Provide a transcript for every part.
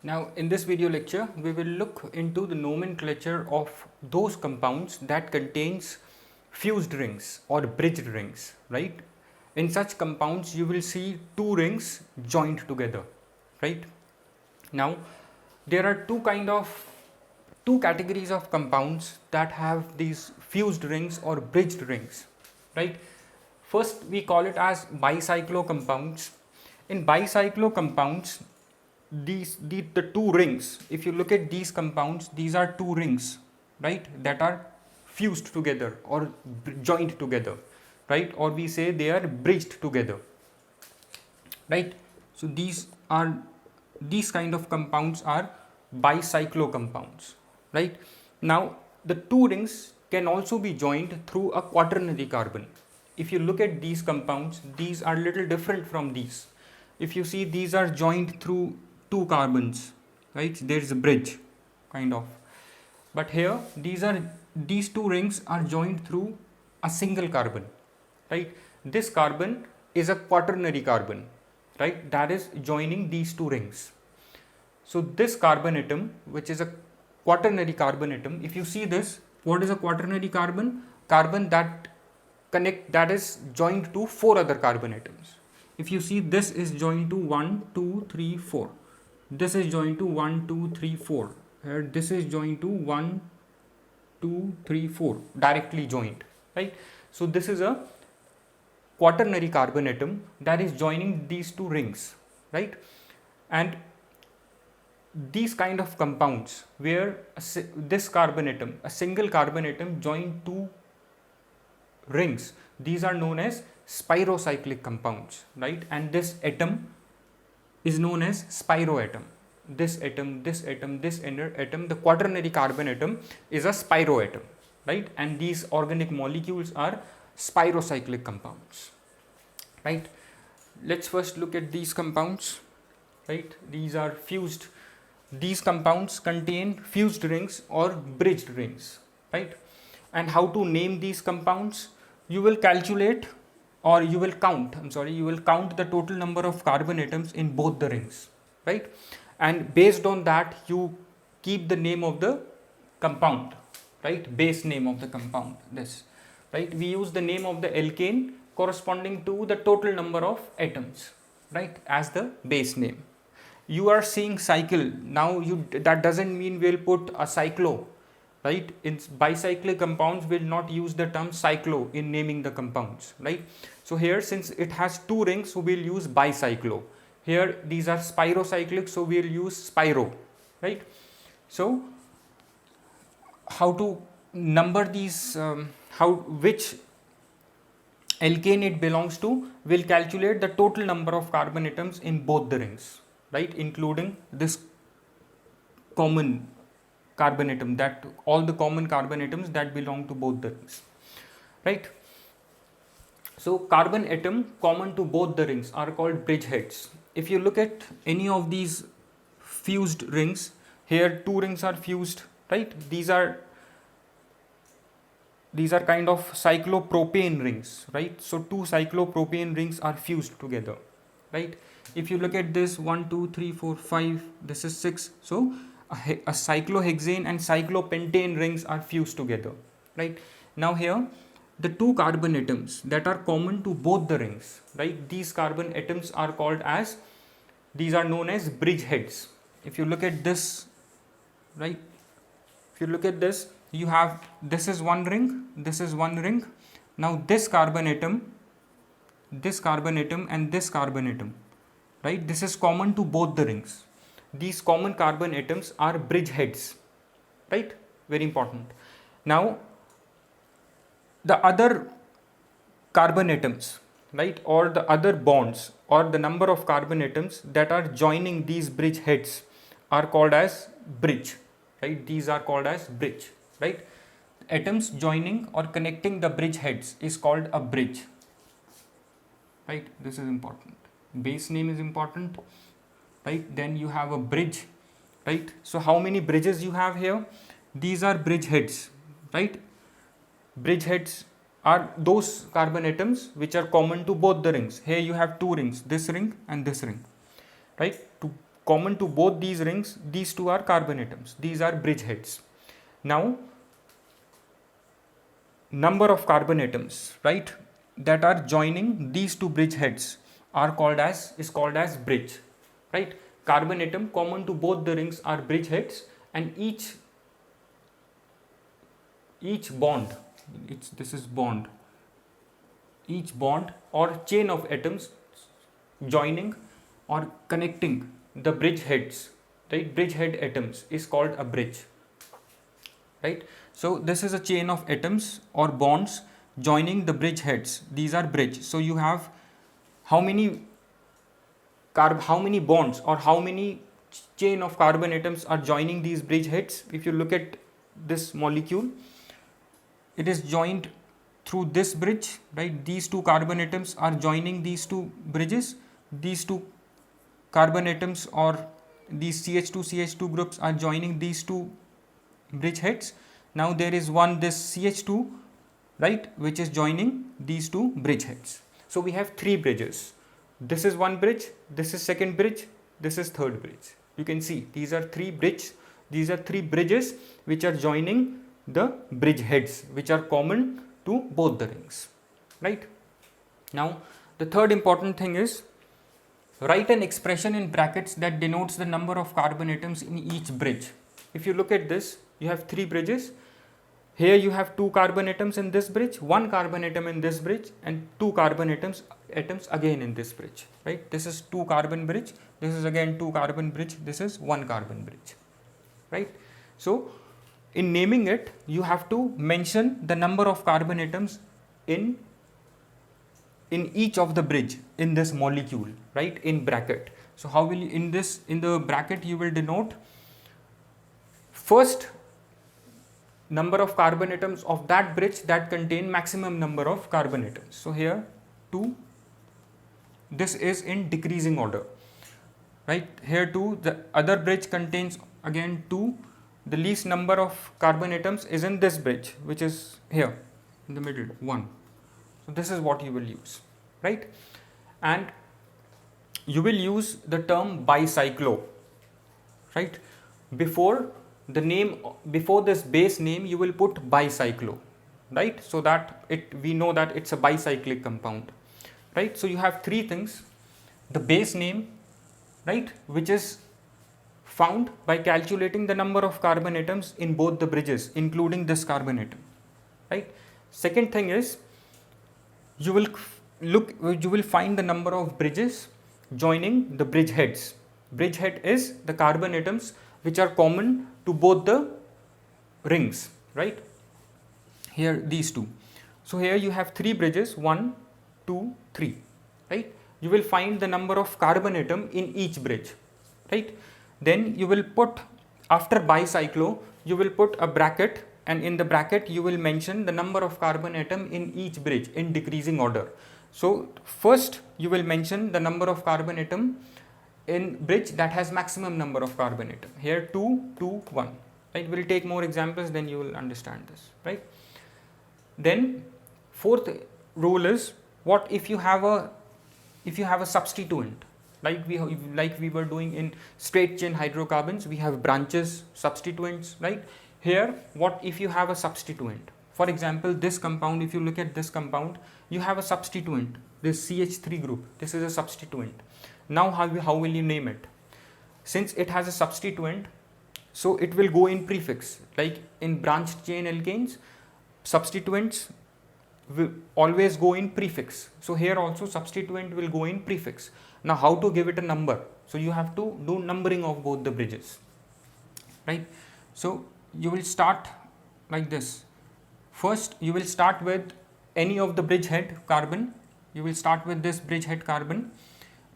Now in this video lecture we will look into the nomenclature of those compounds that contains fused rings or bridged rings, right? In such compounds you will see two rings joined together, right? Now there are two categories of compounds that have these fused rings or bridged rings, right? First we call it as bicyclo compounds. In bicyclo compounds, the two rings, if you look at these compounds, these are two rings, right, that are fused together or joined together, right, or we say they are bridged together, right. So these kind of compounds are bicyclo compounds, right. Now the two rings can also be joined through a quaternary carbon. If you look at these compounds, these are little different from these. If you see, these are joined through two carbons, right, there is a bridge kind of, but here these two rings are joined through a single carbon, right. This carbon is a quaternary carbon, right, that is joining these two rings. So this carbon atom, which is a quaternary carbon atom, if you see this, what is a quaternary carbon? Carbon that is joined to four other carbon atoms. If you see, this is joined to 1 2 3 4, this is joined to 1 2 3 4, this is joined to 1 2 3 4, directly joined, right. So this is a quaternary carbon atom that is joining these two rings, right. And these kind of compounds where this carbon atom, a single carbon atom, joined two rings, these are known as spirocyclic compounds, right. And this atom is known as spiroatom. This atom, this atom, this inner atom, the quaternary carbon atom is a spiroatom, right. And these organic molecules are spirocyclic compounds, right. Let's first look at these compounds, right. These are fused. These compounds contain fused rings or bridged rings, right. And how to name these compounds? You will calculate, or you will count, you will count the total number of carbon atoms in both the rings, right. And based on that you keep the name of the compound, right, base name of the compound, this, right. We use the name of the alkane corresponding to the total number of atoms, right, as the base name. You are seeing cycle, now that doesn't mean we'll put a cyclo, right. In bicyclic compounds we'll not use the term cyclo in naming the compounds, right. So here, since it has two rings, so we'll use bicyclo. Here these are spirocyclic, so we'll use spiro, right. So how to number these, which alkane it belongs to, will calculate the total number of carbon atoms in both the rings, right, including this common carbon atom, that all the common carbon atoms that belong to both the rings, right. So carbon atom common to both the rings are called bridgeheads. If you look at any of these fused rings, here two rings are fused, right. These are kind of cyclopropane rings, right. So two cyclopropane rings are fused together, right. If you look at this, 1 2 3 4 5, this is 6, so a cyclohexane and cyclopentane rings are fused together, right. Now here the two carbon atoms that are common to both the rings, right, these carbon atoms are called as, these are known as bridgeheads. If you look at this, right, if you look at this, you have, this is one ring, this is one ring. Now this carbon atom and this carbon atom, right, this is common to both the rings. These common carbon atoms are bridgeheads, right, very important. Now the other carbon atoms, right, or the other bonds or the number of carbon atoms that are joining these bridgeheads are called as bridge, right. These are called as bridge, right. Atoms joining or connecting the bridgeheads is called a bridge, right. This is important, base name is important, right. Then you have a bridge, right. So how many bridges you have here? These are bridgeheads, right. Bridgeheads are those carbon atoms which are common to both the rings. Here you have two rings, this ring and this ring, right. To common to both these rings, these two are carbon atoms. These are bridgeheads. Now, number of carbon atoms, right, that are joining these two bridgeheads are called as bridge, right? Carbon atom common to both the rings are bridgeheads, and each bond, this is bond, each bond or chain of atoms joining or connecting the bridgeheads, right, bridgehead atoms is called a bridge, right? So this is a chain of atoms or bonds joining the bridgeheads. These are bridge. So you have how many bonds or how many chain of carbon atoms are joining these bridgeheads? If you look at this molecule, it is joined through this bridge, right? These two carbon atoms are joining these two bridges. These two carbon atoms or these CH2 groups are joining these two bridgeheads. Now there is this CH2, right, which is joining these two bridgeheads. So we have three bridges. This is one bridge, this is second bridge, this is third bridge. You can see these are three bridges which are joining the bridgeheads, which are common to both the rings, right? Now the third important thing is, write an expression in brackets that denotes the number of carbon atoms in each bridge. If you look at this, you have three bridges. Here you have two carbon atoms in this bridge, one carbon atom in this bridge, and two carbon atoms again in this bridge, right? This is two carbon bridge, this is again two carbon bridge, this is one carbon bridge, right? So in naming it, you have to mention the number of carbon atoms in each of the bridge in this molecule, right, in bracket. So how will you, in the bracket you will denote first number of carbon atoms of that bridge that contain maximum number of carbon atoms. So here 2, this is in decreasing order, right? Here 2, the other bridge contains again 2, the least number of carbon atoms is in this bridge, which is here in the middle, 1. So this is what you will use, right? And you will use the term bicyclo, right? Before this base name you will put bicyclo, right? So that we know that it's a bicyclic compound, right? So you have three things: the base name, right, which is found by calculating the number of carbon atoms in both the bridges, including this carbon atom, right? Second thing is, you will find the number of bridges joining the bridgeheads. Bridgehead is the carbon atoms which are common to both the rings, right? Here these two. So here you have three bridges, 1, 2, 3, right? You will find the number of carbon atom in each bridge, right? Then you will put, after bicyclo, you will put a bracket, and in the bracket you will mention the number of carbon atom in each bridge in decreasing order. So first you will mention the number of carbon atom in bridge that has maximum number of carbon atom. Here 2, 2, 1, right? We'll take more examples, then you will understand this, right? Then fourth rule is, what if you have a substituent, like we were doing in straight chain hydrocarbons, we have branches, substituents, right? Here, what if you have a substituent? For example, this compound, if you look at this compound, you have a substituent, this CH3 group, this is a substituent. Now how will you name it? Since it has a substituent, so it will go in prefix, like in branched chain alkanes, substituents will always go in prefix. So here also substituent will go in prefix. Now how to give it a number? So you have to do numbering of both the bridges, right? So you will start like this. First you will start with any of the bridgehead carbon. You will start with this bridgehead carbon,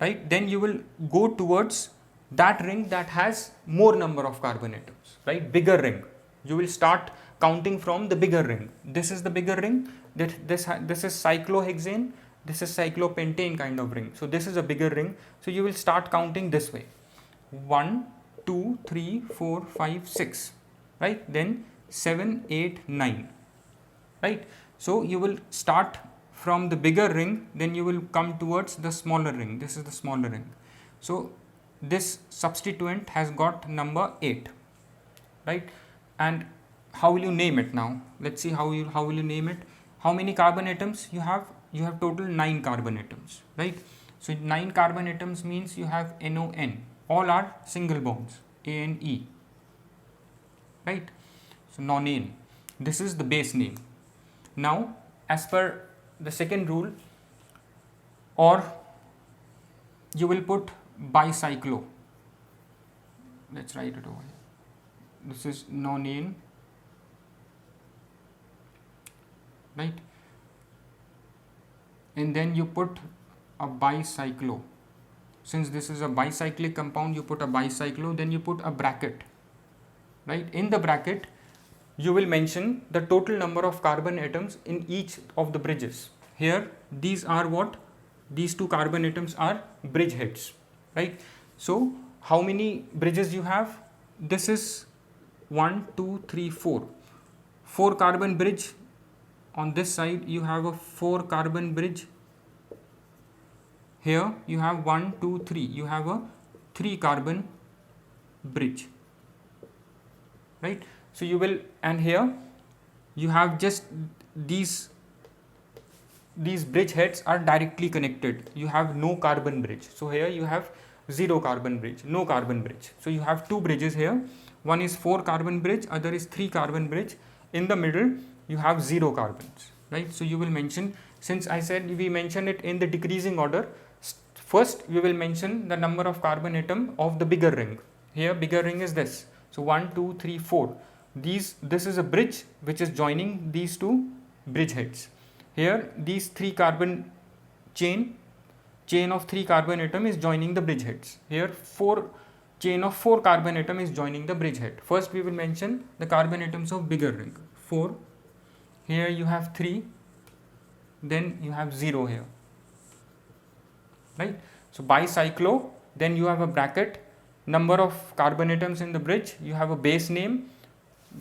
right? Then you will go towards that ring that has more number of carbon atoms, right? Bigger ring. You will start counting from the bigger ring. This is the bigger ring. This is cyclohexane. This is cyclopentane kind of ring. So this is a bigger ring. So you will start counting this way: 1, 2, 3, 4, 5, 6, right? Then 7, 8, 9, right? So you will start from the bigger ring, then you will come towards the smaller ring. This is the smaller ring. So this substituent has got number 8, right? And how will you name it now? Let's see how will you name it. How many carbon atoms you have? You have total 9 carbon atoms, right? So 9 carbon atoms means you have NON. All are single bonds, ANE, right? So nonane. This is the base name. Now, as per the second rule, or you will put bicyclo. Let's write it over here. This is nonane, right? And then you put a bicyclo. Since this is a bicyclic compound, you put a bicyclo, then you put a bracket, right? In the bracket, you will mention the total number of carbon atoms in each of the bridges. Here, these are what? These 2 carbon atoms are bridge heads, right? So, how many bridges you have? This is 1, 2, 3, 4. 4 carbon bridge. On this side, you have a 4 carbon bridge. Here, you have 1, 2, 3. You have a 3 carbon bridge, right? So you will, and here you have just these bridge heads are directly connected. You have no carbon bridge. So here you have 0 carbon bridge, no carbon bridge. So you have 2 bridges here. One is 4 carbon bridge, other is 3 carbon bridge. In the middle, you have 0 carbons, right? So you will mention, since I said we mention it in the decreasing order, first we will mention the number of carbon atom of the bigger ring. Here bigger ring is this. So 1, 2, 3, 4. This is a bridge which is joining these 2 bridge heads. Here these 3 carbon chain of 3 carbon atom is joining the bridge heads. Here chain of 4 carbon atom is joining the bridge head. First we will mention the carbon atoms of bigger ring. 4. Here you have 3. Then you have 0 here, right? So bicyclo, then you have a bracket, number of carbon atoms in the bridge, you have a base name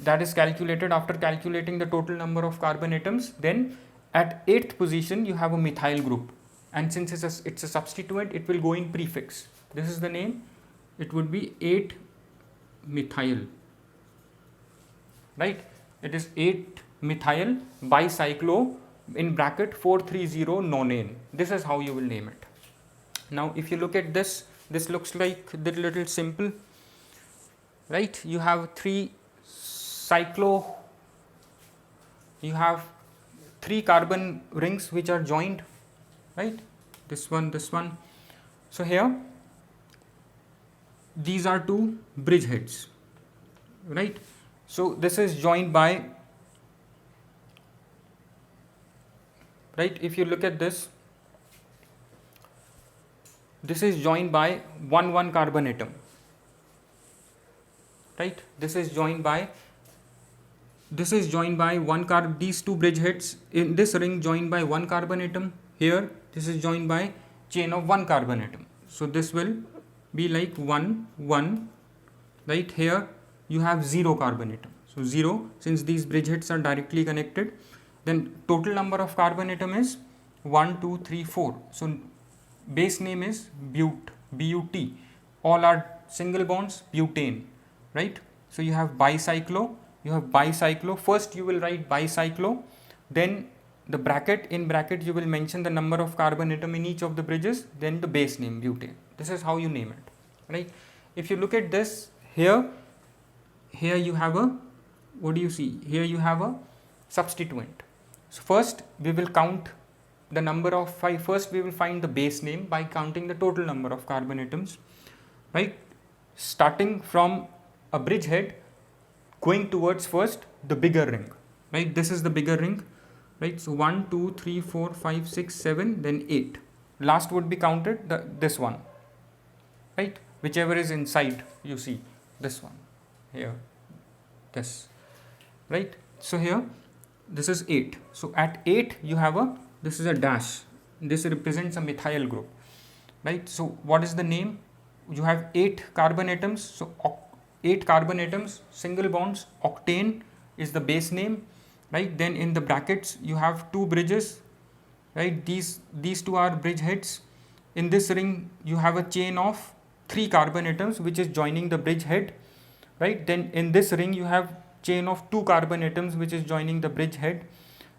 that is calculated after calculating the total number of carbon atoms. Then at 8th position you have a methyl group, and since it's a substituent, it will go in prefix. This is the name, it would be 8 methyl, right? It is 8 methyl bicyclo in bracket 430 nonane. This is how you will name it. Now if you look at this looks like the little simple, right? You have 3 cyclo, you have 3 carbon rings which are joined, right? This one. So here these are 2 bridge heads, right? So this is joined by, right? If you look at this is joined by 1 carbon atom, right? This is joined by one carbon. These 2 bridge heads in this ring joined by 1 carbon atom. Here this is joined by chain of 1 carbon atom. So this will be like 1, 1, right? Here you have 0 carbon atom. So 0, since these bridge heads are directly connected, then total number of carbon atom is 1, 2, 3, 4. So base name is BUT. All are single bonds, butane, right? So you have bicyclo. First you will write bicyclo, then the bracket, in bracket you will mention the number of carbon atom in each of the bridges, then the base name butane. This is how you name it, right? If you look at this, here you have a, what do you see? Here you have a substituent. So first we will count the number of 5. First we will find the base name by counting the total number of carbon atoms, right? Starting from a bridge head, going towards first the bigger ring, right? This is the bigger ring, right? So 1, 2, 3, 4, 5, 6, 7, then 8. Last would be counted this one, right? Whichever is inside, you see this one here, this, right? So here this is 8. So at 8 you have this is a dash. This represents a methyl group, right? So what is the name? You have 8 carbon atoms. So 8 carbon atoms, single bonds, octane is the base name, right? Then in the brackets you have 2 bridges, right? These 2 are bridge heads. In this ring you have a chain of 3 carbon atoms which is joining the bridge head, right? Then in this ring you have chain of 2 carbon atoms which is joining the bridge head,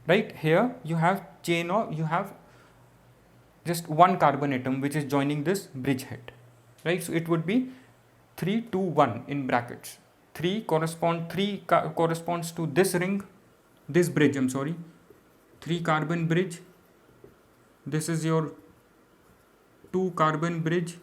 right? Here you have just 1 carbon atom which is joining this bridge head, right? So it would be 3, 2, 1 in brackets. 3 corresponds to this ring, this bridge, I'm sorry, 3 carbon bridge. This is your 2 carbon bridge.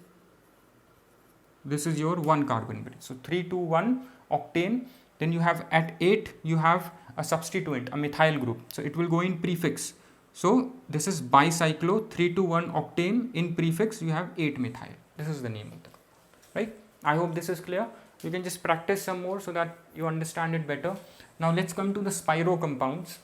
This is your 1 carbon bridge. So 3, 2, 1 octane. Then you have at 8 you have a substituent, a methyl group. So it will go in prefix. So this is bicyclo 3, 2, 1 octane. In prefix you have 8 methyl. This is the name of the compound, right? I hope this is clear. You can just practice some more so that you understand it better. Now let's come to the spiro compounds.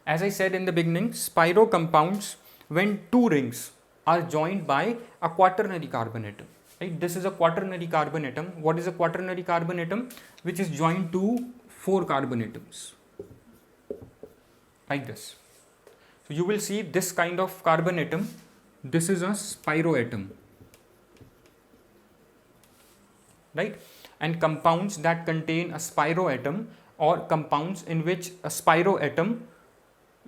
As I said in the beginning, spiro compounds, when 2 rings are joined by a quaternary carbon atom, right? This is a quaternary carbon atom. What is a quaternary carbon atom? Which is joined to 4 carbon atoms, like this. So you will see this kind of carbon atom. This is a spiro atom, right? And compounds that contain a spiro atom, or compounds in which a spiro atom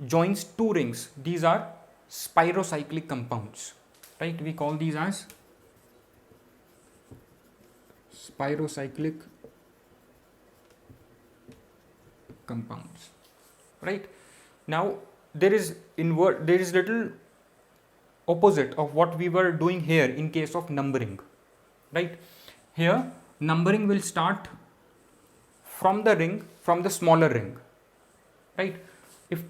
joins 2 rings, these are spirocyclic compounds, right? We call these as spirocyclic compounds, right? Now there is little opposite of what we were doing here in case of numbering, right? Here numbering will start from the smaller ring, right?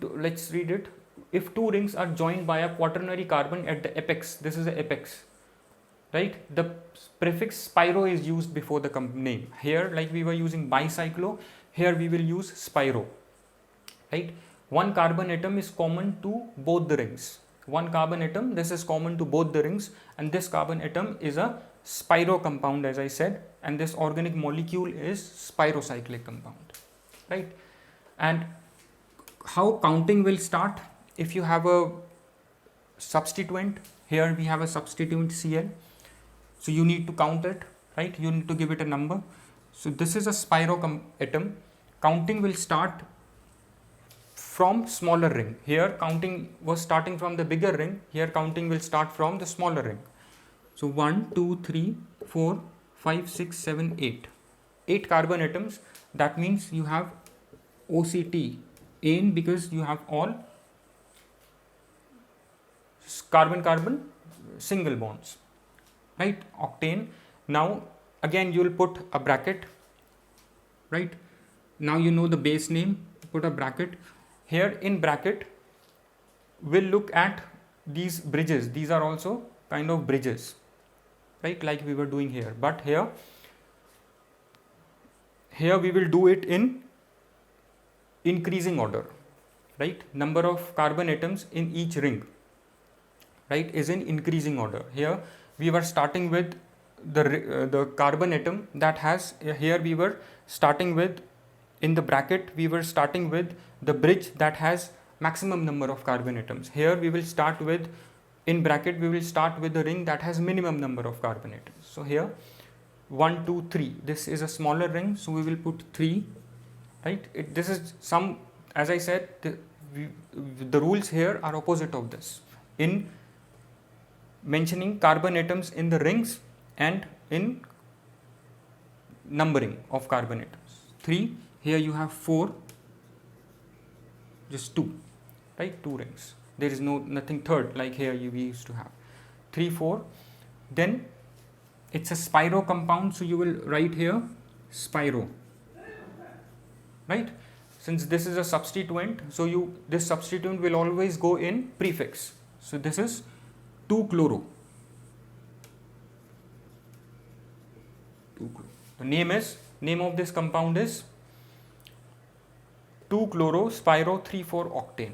Let's read it. If 2 rings are joined by a quaternary carbon at the apex, this is the apex, right? The prefix spiro is used before the name. Here, like we were using bicyclo, here we will use spiro, right? 1 carbon atom is common to both the rings. 1 carbon atom, this is common to both the rings, and this carbon atom is a spiro compound, as I said, and this organic molecule is spirocyclic compound, right? And how counting will start? If you have a substituent, here we have a substituent Cl, so you need to count it, right? You need to give it a number. So this is a spiro atom. Counting will start from smaller ring. Here counting was starting from the bigger ring. Here counting will start from the smaller ring. So 1, 2, 3, 4, 5, 6, 7, 8. 8 carbon atoms. That means you have OCT, ane, because you have all carbon-carbon single bonds, right? Octane. Now again you will put a bracket, right? Now you know the base name, put a bracket. Here in bracket we'll look at these bridges. These are also kind of bridges, right? Like we were doing here, but here we will do it in increasing order, right? Number of carbon atoms in each ring, right, is in increasing order. Here we were starting with the carbon atom that has, here we were starting with, in the bracket we were starting with the bridge that has maximum number of carbon atoms. Here we will start with, in bracket we will start with the ring that has minimum number of carbon atoms. So here 1, 2, 3, this is a smaller ring, so we will put 3, right? This is some, as I said, the rules here are opposite of this in mentioning carbon atoms in the rings and in numbering of carbon atoms. 3, here you have 4, just 2, right? 2 rings. There is nothing third like here we used to have. 3, 4. Then it's a spiro compound, so you will write here spiro, right? Since this is a substituent, so this substituent will always go in prefix. So this is 2-chloro. The name of this compound is 2-chloro spiro 3,4 octane,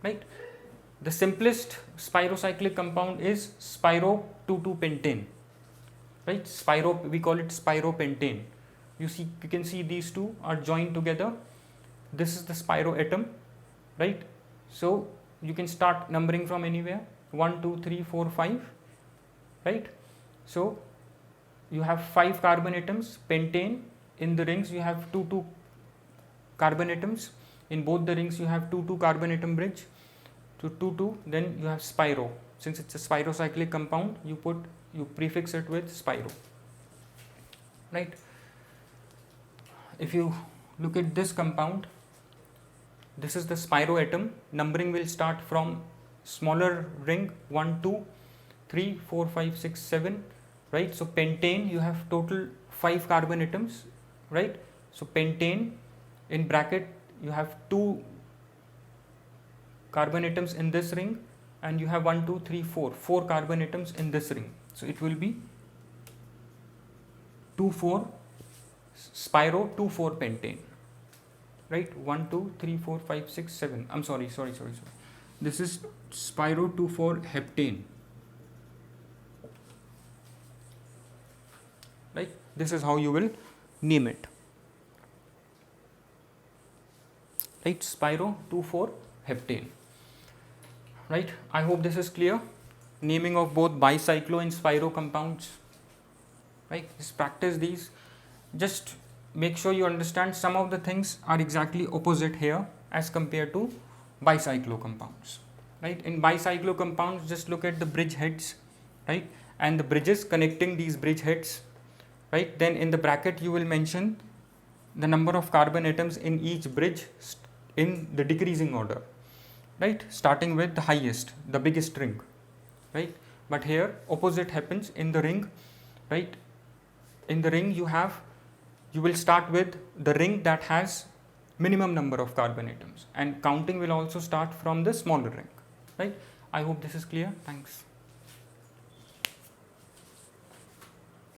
right? The simplest spirocyclic compound is spiro 2,2-pentane, right? Spiro, we call it spiropentane. You can see these two are joined together. This is the spiro atom, right? So you can start numbering from anywhere, 1, 2, 3, 4, 5, right? So you have 5 carbon atoms. Pentane, in the rings you have 2 carbon atoms. In both the rings you have 2 carbon atom bridge. So 2 then you have spiro. Since it's a spirocyclic compound, you prefix it with spiro, right? If you look at this compound, this is the spiro atom. Numbering will start from smaller ring 1 2 3 4 5 6 7, right? So pentane, you have total 5 carbon atoms, right? So pentane, in bracket you have 2 carbon atoms in this ring, and you have 1 2 3 4 carbon atoms in this ring. So it will be 2 4 spiro 2 4 pentane, right? 1 2 3 4 5 6 7. I'm sorry. This is spiro 2 4 heptane, right? This is how you will name it, right? Spiro 2 4 heptane, right? I hope this is clear. Naming of both bicyclo and spiro compounds, right? Just practice these. Just make sure you understand some of the things are exactly opposite here as compared to bicyclo compounds, right? In bicyclo compounds, just look at the bridge heads, right? And the bridges connecting these bridge heads, right? Then in the bracket you will mention the number of carbon atoms in each bridge in the decreasing order, right? Starting with the highest, the biggest ring, right? But here opposite happens in the ring, right? In the ring you will start with the ring that has minimum number of carbon atoms, and counting will also start from the smaller ring, right? I hope this is clear. Thanks.